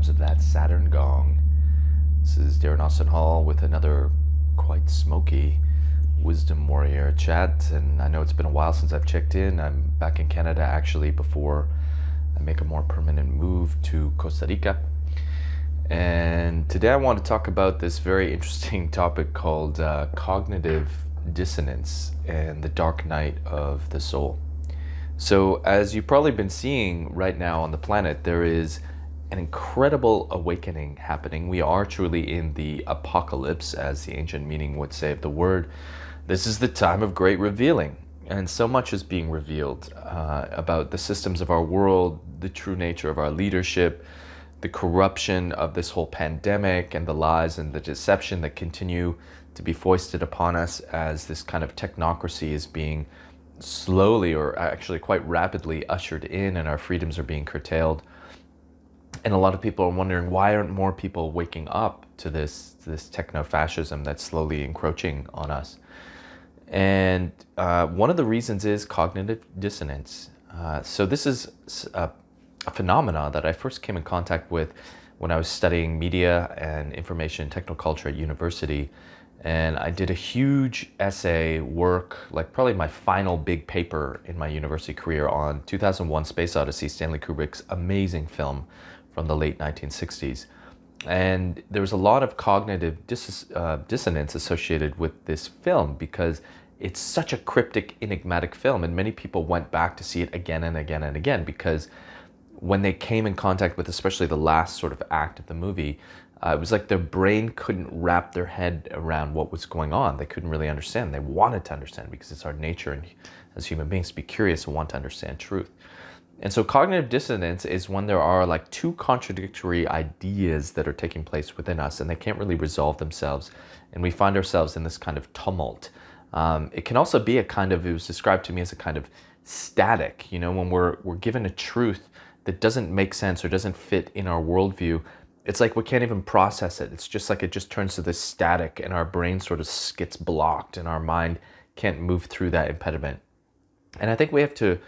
chimes of that Saturn gong. This is Darren Austin Hall with another quite smoky Wisdom Warrior chat, and I know it's been a while since I've checked in. I'm back in Canada actually before I make a more permanent move to Costa Rica. And today I want to talk about this very interesting topic called cognitive dissonance and the dark night of the soul. So as you've probably been seeing right now on the planet, there is an incredible awakening happening. We are truly in the apocalypse, as the ancient meaning would say of the word. This is the time of great revealing, and so much is being revealed about the systems of our world, the true nature of our leadership, the corruption of this whole pandemic, and the lies and the deception that continue to be foisted upon us as this kind of technocracy is being slowly, or actually quite rapidly, ushered in, and our freedoms are being curtailed. And a lot of people are wondering, why aren't more people waking up to this techno-fascism that's slowly encroaching on us? And one of the reasons is cognitive dissonance. So this is a phenomena that I first came in contact with when I was studying media and information technoculture at university. And I did a huge essay work, like probably my final big paper in my university career, on 2001 Space Odyssey, Stanley Kubrick's amazing film from the late 1960s. And there was a lot of cognitive dissonance associated with this film because it's such a cryptic, enigmatic film, and many people went back to see it again and again and again because when they came in contact with especially the last sort of act of the movie, it was like their brain couldn't wrap their head around what was going on. They couldn't really understand. They wanted to understand because it's our nature and as human beings to be curious and want to understand truth. And so cognitive dissonance is when there are like two contradictory ideas that are taking place within us and they can't really resolve themselves. And we find ourselves in this kind of tumult. It can also be a kind of, it was described to me as a kind of static, when we're given a truth that doesn't make sense or doesn't fit in our worldview. It's like we can't even process it. It's just like it just turns to this static and our brain sort of gets blocked and our mind can't move through that impediment. And I think we have to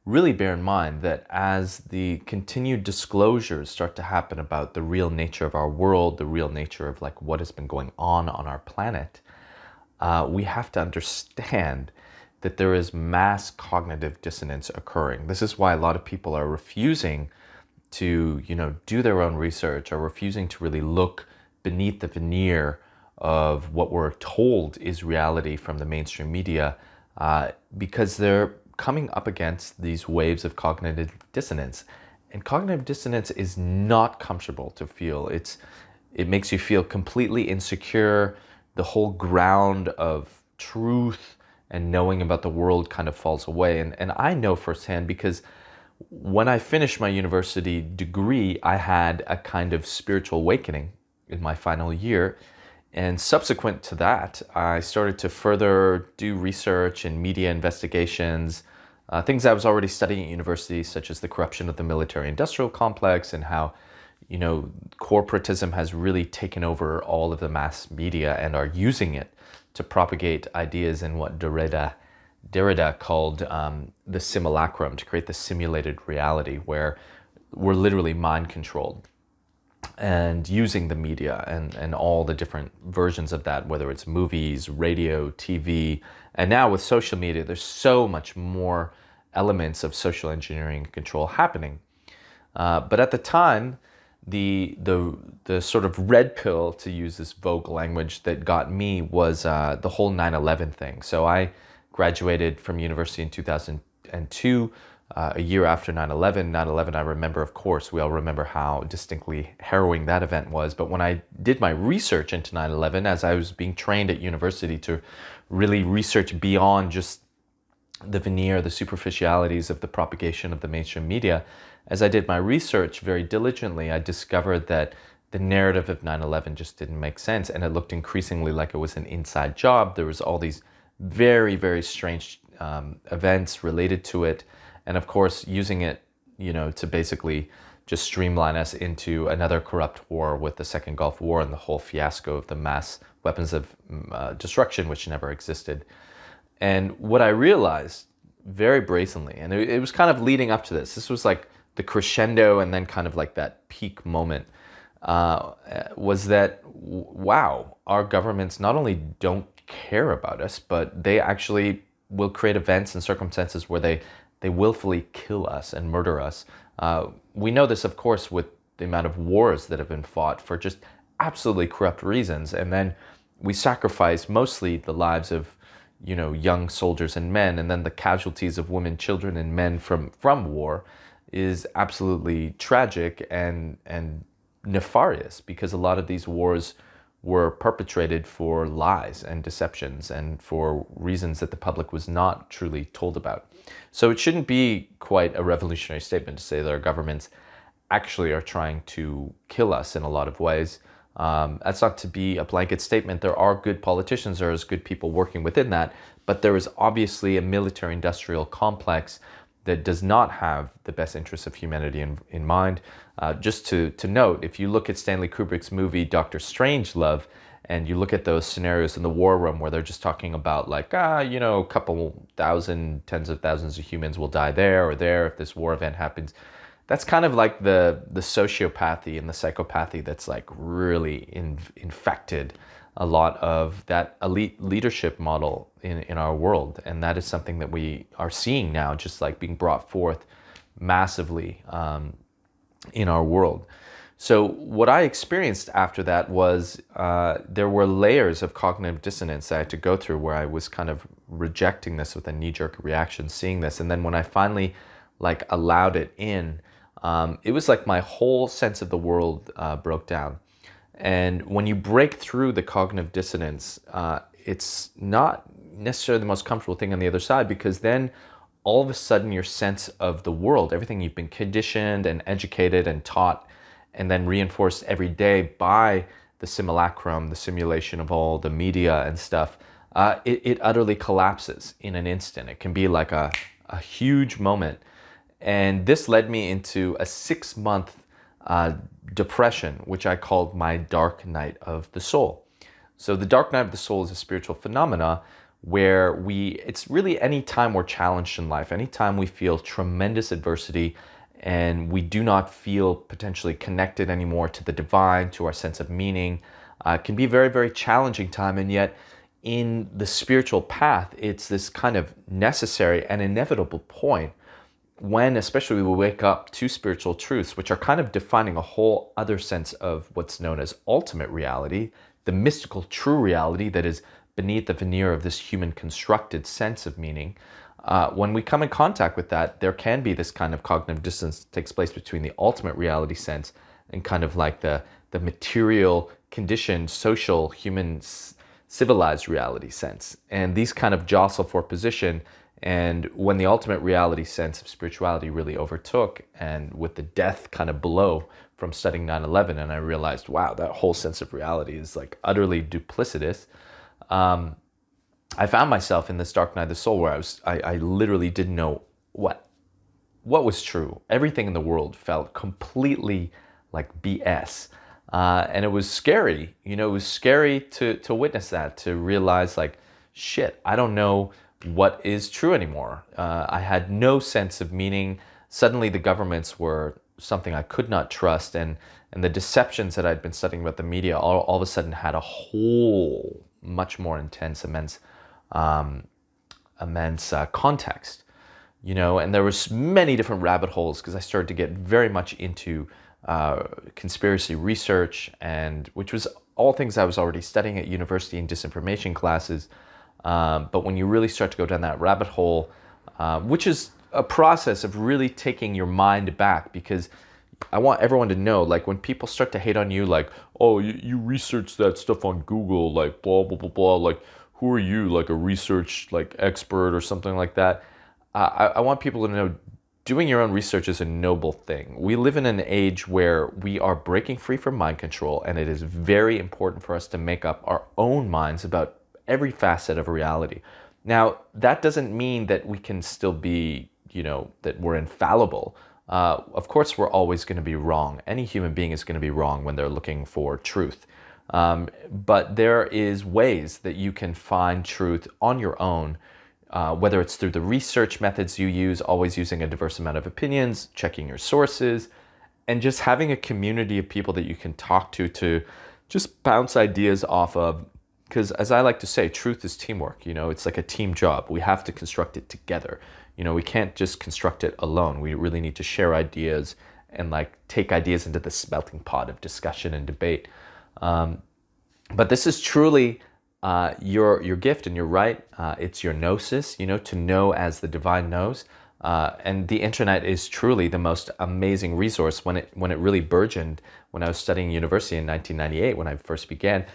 really bear in mind that as the continued disclosures start to happen about the real nature of our world, the real nature of like what has been going on our planet, we have to understand that there is mass cognitive dissonance occurring. This is why a lot of people are refusing to, do their own research, or refusing to really look beneath the veneer of what we're told is reality from the mainstream media, because they're coming up against these waves of cognitive dissonance. And cognitive dissonance is not comfortable to feel. It makes you feel completely insecure. The whole ground of truth and knowing about the world kind of falls away. And I know firsthand because when I finished my university degree, I had a kind of spiritual awakening in my final year. And subsequent to that, I started to further do research and media investigations, things I was already studying at university, such as the corruption of the military-industrial complex and how, corporatism has really taken over all of the mass media and are using it to propagate ideas in what Derrida called the simulacrum, to create the simulated reality where we're literally mind controlled, and using the media and all the different versions of that, whether it's movies, radio, TV, and now with social media, there's so much more elements of social engineering control happening. But at the time, the sort of red pill, to use this vogue language, that got me was the whole 9/11 thing. So I graduated from university in 2002, a year after 9/11. 9/11, I remember, of course, we all remember how distinctly harrowing that event was. But when I did my research into 9/11, as I was being trained at university to really research beyond just the veneer, the superficialities of the propagation of the mainstream media, as I did my research very diligently, I discovered that the narrative of 9/11 just didn't make sense, and it looked increasingly like it was an inside job. There was all these very, very strange events related to it, and of course using it, to basically just streamline us into another corrupt war with the Second Gulf War and the whole fiasco of the mass weapons of destruction, which never existed. And what I realized very brazenly, and it was kind of leading up to this. This was like the crescendo and then kind of like that peak moment was that, wow, our governments not only don't care about us, but they actually will create events and circumstances where they willfully kill us and murder us. We know this, of course, with the amount of wars that have been fought for just absolutely corrupt reasons. And then we sacrifice mostly the lives of, young soldiers and men, and then the casualties of women, children, and men from war is absolutely tragic and nefarious, because a lot of these wars were perpetrated for lies and deceptions and for reasons that the public was not truly told about. So it shouldn't be quite a revolutionary statement to say that our governments actually are trying to kill us in a lot of ways. That's not to be a blanket statement. There are good politicians, there is good people working within that, but there is obviously a military-industrial complex that does not have the best interests of humanity in mind. Just to note, if you look at Stanley Kubrick's movie Dr. Strangelove, and you look at those scenarios in the war room where they're just talking about like, a couple thousand, tens of thousands of humans will die there or there if this war event happens. That's kind of like the sociopathy and the psychopathy that's like really infected a lot of that elite leadership model in our world. And that is something that we are seeing now, just like being brought forth massively in our world. So what I experienced after that was there were layers of cognitive dissonance I had to go through, where I was kind of rejecting this with a knee-jerk reaction, seeing this. And then when I finally like allowed it in, it was like my whole sense of the world broke down. And when you break through the cognitive dissonance, it's not necessarily the most comfortable thing on the other side, because then all of a sudden your sense of the world, everything you've been conditioned and educated and taught and then reinforced every day by the simulacrum, the simulation of all the media and stuff, it utterly collapses in an instant. It can be like a huge moment. And this led me into a 6-month depression, which I called my dark night of the soul. So the dark night of the soul is a spiritual phenomena where it's really any time we're challenged in life, any time we feel tremendous adversity and we do not feel potentially connected anymore to the divine, to our sense of meaning. It can be a very, very challenging time, and yet in the spiritual path, it's this kind of necessary and inevitable point when especially we wake up to spiritual truths, which are kind of defining a whole other sense of what's known as ultimate reality, the mystical true reality that is beneath the veneer of this human constructed sense of meaning. When we come in contact with that, there can be this kind of cognitive dissonance that takes place between the ultimate reality sense and kind of like the material, conditioned, social, human, civilized reality sense. And these kind of jostle for position. And when the ultimate reality sense of spirituality really overtook, and with the death kind of blow from studying 9/11, and I realized, wow, that whole sense of reality is like utterly duplicitous. I found myself in this dark night of the soul where I literally didn't know what was true. Everything in the world felt completely like BS. And it was scary, it was scary to witness that, to realize like, shit, I don't know what is true anymore. I had no sense of meaning. Suddenly the governments were something I could not trust, and the deceptions that I'd been studying about the media all of a sudden had a whole much more intense, immense context, and there was many different rabbit holes, because I started to get very much into conspiracy research, and which was all things I was already studying at university in disinformation classes. But when you really start to go down that rabbit hole, which is a process of really taking your mind back, because I want everyone to know, like, when people start to hate on you, like, oh, you researched that stuff on Google, like, blah, blah, blah, blah, like, who are you, like a research, like, expert or something like that? I want people to know, doing your own research is a noble thing. We live in an age where we are breaking free from mind control, and it is very important for us to make up our own minds about every facet of reality. Now, that doesn't mean that we can still be, that we're infallible. Of course, we're always going to be wrong. Any human being is going to be wrong when they're looking for truth. But there is ways that you can find truth on your own whether it's through the research methods you use, always using a diverse amount of opinions, checking your sources, and just having a community of people that you can talk to just bounce ideas off of. Because as I like to say, truth is teamwork. It's like a team job. We have to construct it together. We can't just construct it alone. We really need to share ideas and take ideas into the melting pot of discussion and debate. But this is truly your gift, and you're right. It's your gnosis, to know as the divine knows. And the internet is truly the most amazing resource. When it really burgeoned, when I was studying university in 1998, when I first began,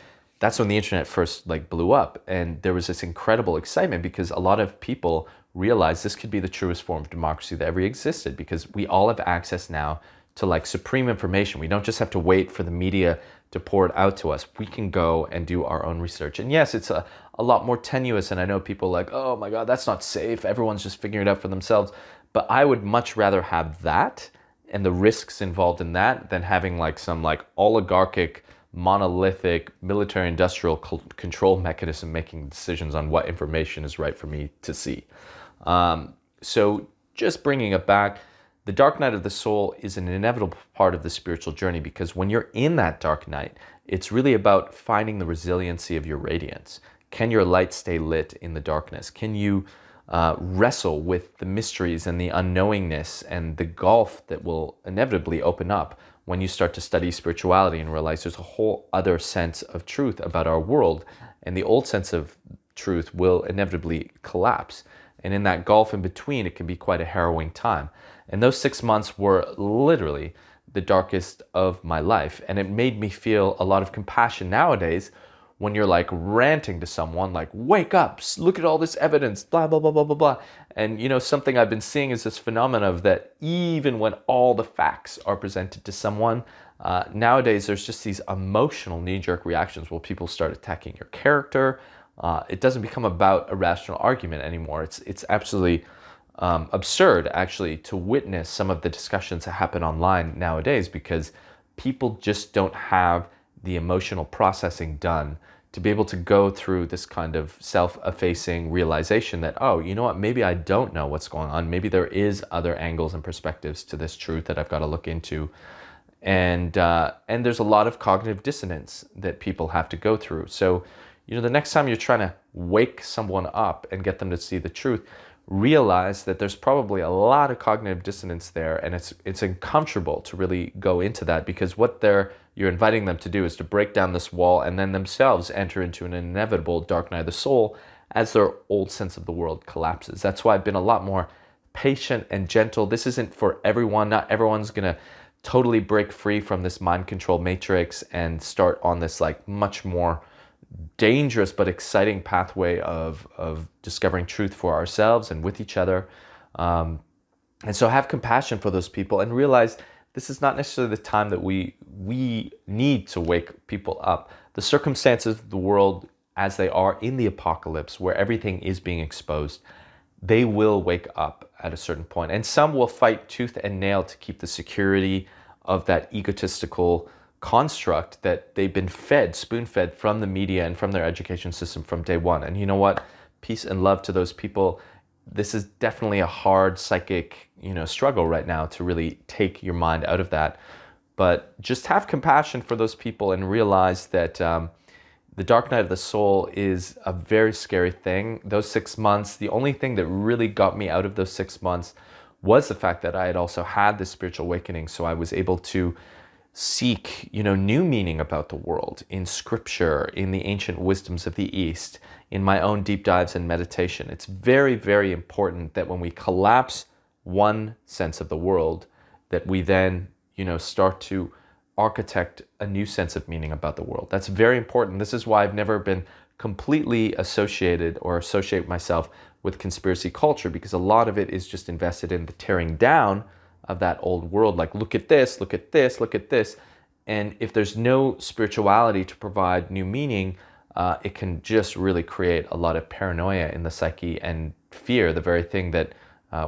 that's when the internet first blew up. And there was this incredible excitement because a lot of people realized this could be the truest form of democracy that ever existed, because we all have access now to supreme information. We don't just have to wait for the media to pour it out to us. We can go and do our own research. And yes, it's a lot more tenuous, and I know people oh my God, that's not safe. Everyone's just figuring it out for themselves. But I would much rather have that and the risks involved in that than having some oligarchic, monolithic military industrial control mechanism making decisions on what information is right for me to see. So just bringing it back, the dark night of the soul is an inevitable part of the spiritual journey, because when you're in that dark night, it's really about finding the resiliency of your radiance. Can your light stay lit in the darkness? Can you wrestle with the mysteries and the unknowingness and the gulf that will inevitably open up when you start to study spirituality and realize there's a whole other sense of truth about our world, and the old sense of truth will inevitably collapse. And in that gulf in between, it can be quite a harrowing time. And those 6 months were literally the darkest of my life. And it made me feel a lot of compassion nowadays when you're ranting to someone, wake up, look at all this evidence, blah, blah, blah, blah, blah, blah. And something I've been seeing is this phenomenon of that even when all the facts are presented to someone, nowadays there's just these emotional knee-jerk reactions where people start attacking your character. It doesn't become about a rational argument anymore. It's absolutely absurd, actually, to witness some of the discussions that happen online nowadays, because people just don't have the emotional processing done to be able to go through this kind of self-effacing realization that, oh, you know what, maybe I don't know what's going on. Maybe there is other angles and perspectives to this truth that I've got to look into. And there's a lot of cognitive dissonance that people have to go through. So, the next time you're trying to wake someone up and get them to see the truth, realize that there's probably a lot of cognitive dissonance there, and it's uncomfortable to really go into that, because what you're inviting them to do is to break down this wall and then themselves enter into an inevitable dark night of the soul as their old sense of the world collapses. That's why I've been a lot more patient and gentle. This isn't for everyone. Not everyone's gonna totally break free from this mind control matrix and start on this much more dangerous but exciting pathway of discovering truth for ourselves and with each other. And so have compassion for those people and realize this is not necessarily the time that we need to wake people up. The circumstances of the world as they are in the apocalypse, where everything is being exposed, they will wake up at a certain point. And some will fight tooth and nail to keep the security of that egotistical construct that they've been fed, spoon-fed from the media and from their education system from day one. And you know what? Peace and love to those people. This is definitely a hard psychic, struggle right now to really take your mind out of that. But just have compassion for those people and realize that the dark night of the soul is a very scary thing. Those 6 months, the only thing that really got me out of those 6 months was the fact that I had also had this spiritual awakening. So I was able to seek, new meaning about the world in scripture, in the ancient wisdoms of the East, in my own deep dives and meditation. It's very, very important that when we collapse one sense of the world, that we then, start to architect a new sense of meaning about the world. That's very important. This is why I've never been completely associate myself with conspiracy culture, because a lot of it is just invested in the tearing down of that old world. Look at this, look at this, look at this. And if there's no spirituality to provide new meaning, it can just really create a lot of paranoia in the psyche and fear, the very thing that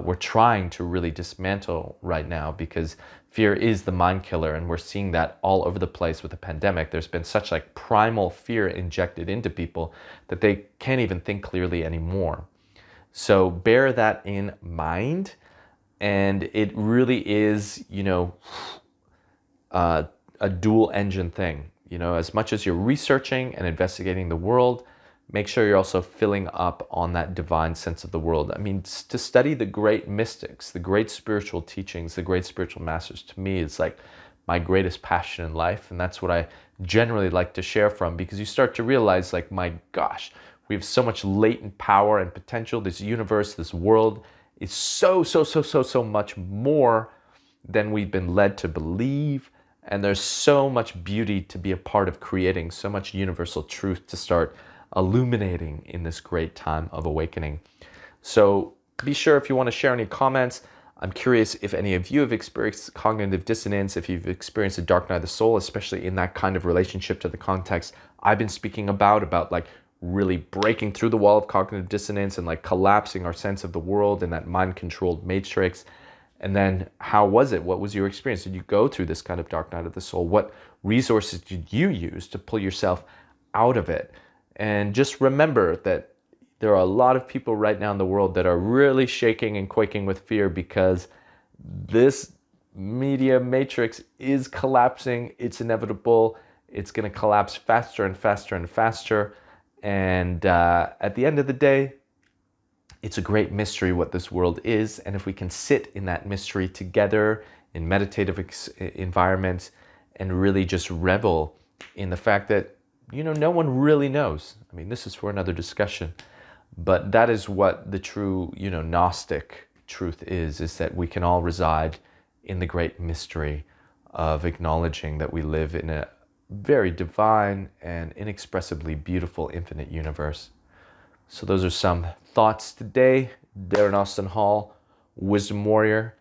we're trying to really dismantle right now, because fear is the mind killer, and we're seeing that all over the place with the pandemic. There's been such primal fear injected into people that they can't even think clearly anymore. So bear that in mind. And it really is, a dual engine thing. As much as you're researching and investigating the world, make sure you're also filling up on that divine sense of the world. I mean, to study the great mystics, the great spiritual teachings, the great spiritual masters, to me, it's like my greatest passion in life. And that's what I generally like to share from, because you start to realize, like, my gosh, we have so much latent power and potential. This universe, this world is so much more than we've been led to believe. And there's so much beauty to be a part of creating, so much universal truth to start illuminating in this great time of awakening. So be sure, if you want to share any comments. I'm curious if any of you have experienced cognitive dissonance, if you've experienced a dark night of the soul, especially in that kind of relationship to the context I've been speaking about like really breaking through the wall of cognitive dissonance and like collapsing our sense of the world in that mind-controlled matrix. And then how was it? What was your experience? Did you go through this kind of dark night of the soul? What resources did you use to pull yourself out of it? And just remember that there are a lot of people right now in the world that are really shaking and quaking with fear, because this media matrix is collapsing. It's inevitable. It's going to collapse faster and faster and faster. And at the end of the day, it's a great mystery what this world is. And if we can sit in that mystery together in meditative environments and really just revel in the fact that, no one really knows. I mean, this is for another discussion. But that is what the true, Gnostic truth is that we can all reside in the great mystery of acknowledging that we live in a very divine and inexpressibly beautiful infinite universe. So those are some thoughts today. Darren Austin Hall, Wisdom Warrior.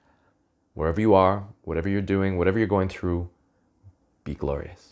Wherever you are, whatever you're doing, whatever you're going through, be glorious.